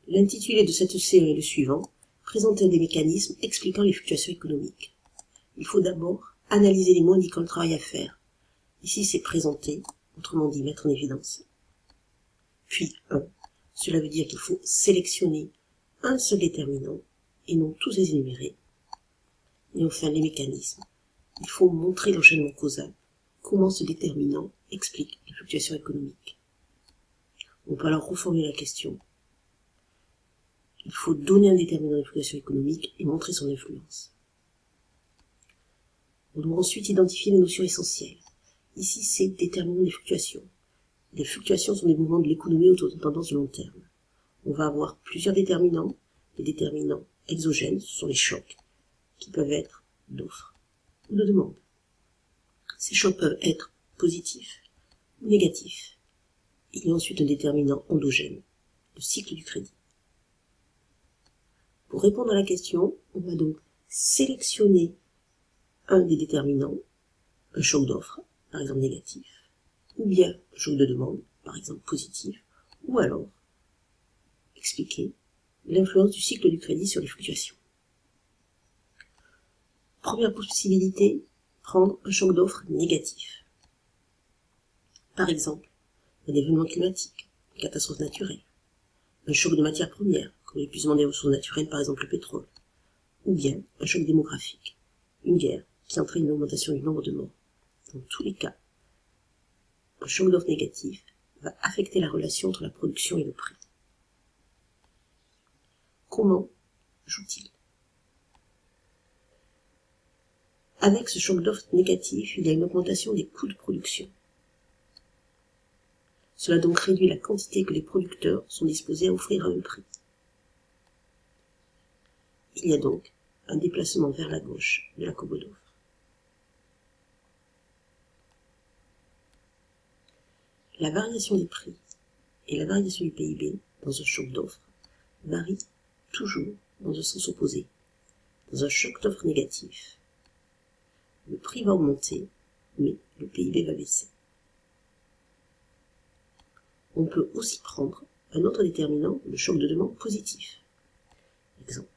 L'intitulé de cette série est le suivant: présenter des mécanismes expliquant les fluctuations économiques. Il faut d'abord analyser les mots indiquant le travail à faire. Ici, c'est présenter, autrement dit mettre en évidence. Puis 1. Cela veut dire qu'il faut sélectionner un seul déterminant et non tous les énumérer. Et enfin, les mécanismes. Il faut montrer l'enchaînement causal, comment ce déterminant explique les fluctuations économiques. On peut alors reformuler la question. Il faut donner un déterminant des fluctuations économiques et montrer son influence. On doit ensuite identifier les notions essentielles. Ici, c'est déterminant des fluctuations. Les fluctuations sont des mouvements de l'économie autour de tendances de long terme. On va avoir plusieurs déterminants. Les déterminants exogènes, ce sont les chocs, qui peuvent être d'offres ou de demande. Ces chocs peuvent être positifs ou négatifs. Il y a ensuite un déterminant endogène, le cycle du crédit. Pour répondre à la question, on va donc sélectionner un des déterminants, un choc d'offre, par exemple négatif, ou bien un choc de demande, par exemple positif, ou alors expliquer l'influence du cycle du crédit sur les fluctuations. Première possibilité, prendre un choc d'offre négatif. Par exemple, un événement climatique, une catastrophe naturelle, un choc de matières premières, comme l'épuisement des ressources naturelles, par exemple le pétrole, ou bien un choc démographique, une guerre qui entraîne une augmentation du nombre de morts. Dans tous les cas, un choc d'offre négatif va affecter la relation entre la production et le prix. Comment joue-t-il? Avec ce choc d'offre négatif, il y a une augmentation des coûts de production. Cela donc réduit la quantité que les producteurs sont disposés à offrir à un prix. Il y a donc un déplacement vers la gauche de la courbe d'offre. La variation des prix et la variation du PIB dans un choc d'offre varient toujours dans un sens opposé. Dans un choc d'offre négatif, le prix va augmenter, mais le PIB va baisser. On peut aussi prendre un autre déterminant, le choc de demande positif. Exemple,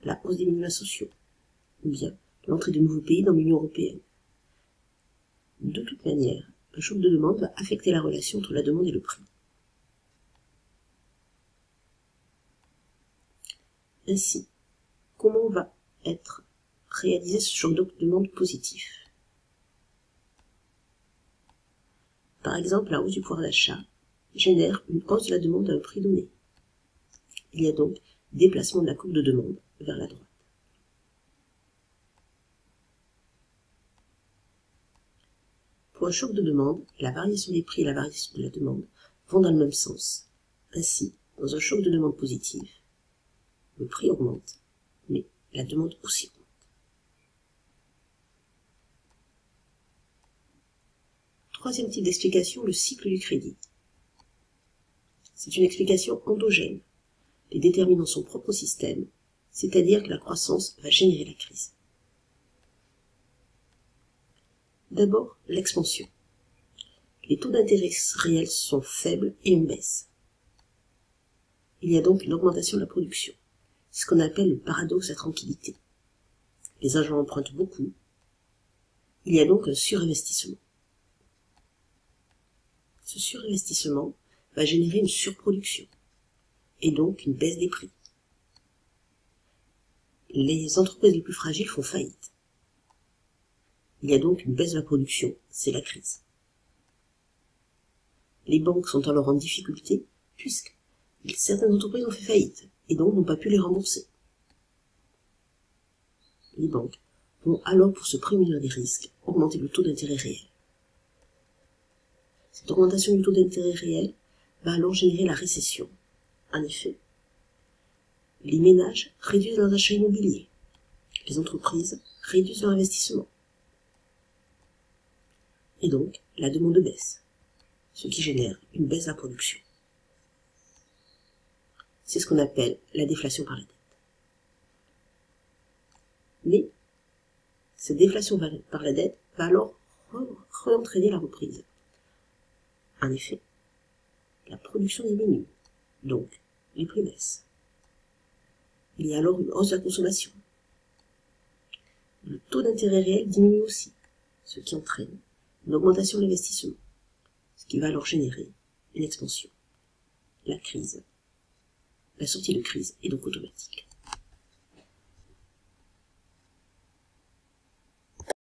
la hausse des minima sociaux, ou bien l'entrée de nouveaux pays dans l'Union européenne. De toute manière, un choc de demande va affecter la relation entre la demande et le prix. Ainsi, comment va être réalisé ce choc de demande positif? Par exemple, la hausse du pouvoir d'achat génère une hausse de la demande à un prix donné. Il y a donc déplacement de la courbe de demande vers la droite. Pour un choc de demande, la variation des prix et la variation de la demande vont dans le même sens. Ainsi, dans un choc de demande positif, le prix augmente, mais la demande aussi augmente. Troisième type d'explication, le cycle du crédit. C'est une explication endogène. Les déterminants sont propres au système, c'est-à-dire que la croissance va générer la crise. D'abord, l'expansion. Les taux d'intérêt réels sont faibles et une baisse. Il y a donc une augmentation de la production. C'est ce qu'on appelle le paradoxe de la tranquillité. Les agents empruntent beaucoup. Il y a donc un surinvestissement. Ce surinvestissement va générer une surproduction et donc une baisse des prix. Les entreprises les plus fragiles font faillite. Il y a donc une baisse de la production, c'est la crise. Les banques sont alors en difficulté puisque certaines entreprises ont fait faillite et donc n'ont pas pu les rembourser. Les banques vont alors, pour se prémunir des risques, augmenter le taux d'intérêt réel. Cette augmentation du taux d'intérêt réel va alors générer la récession. En effet, les ménages réduisent leurs achats immobiliers, les entreprises réduisent leur investissement, et donc la demande baisse, ce qui génère une baisse de la production. C'est ce qu'on appelle la déflation par la dette. Mais cette déflation par la dette va alors re-entraîner la reprise. En effet, la production diminue, donc les prix baissent. Il y a alors une hausse de la consommation. Le taux d'intérêt réel diminue aussi, ce qui entraîne une augmentation de l'investissement, ce qui va alors générer une expansion. La sortie de crise est donc automatique.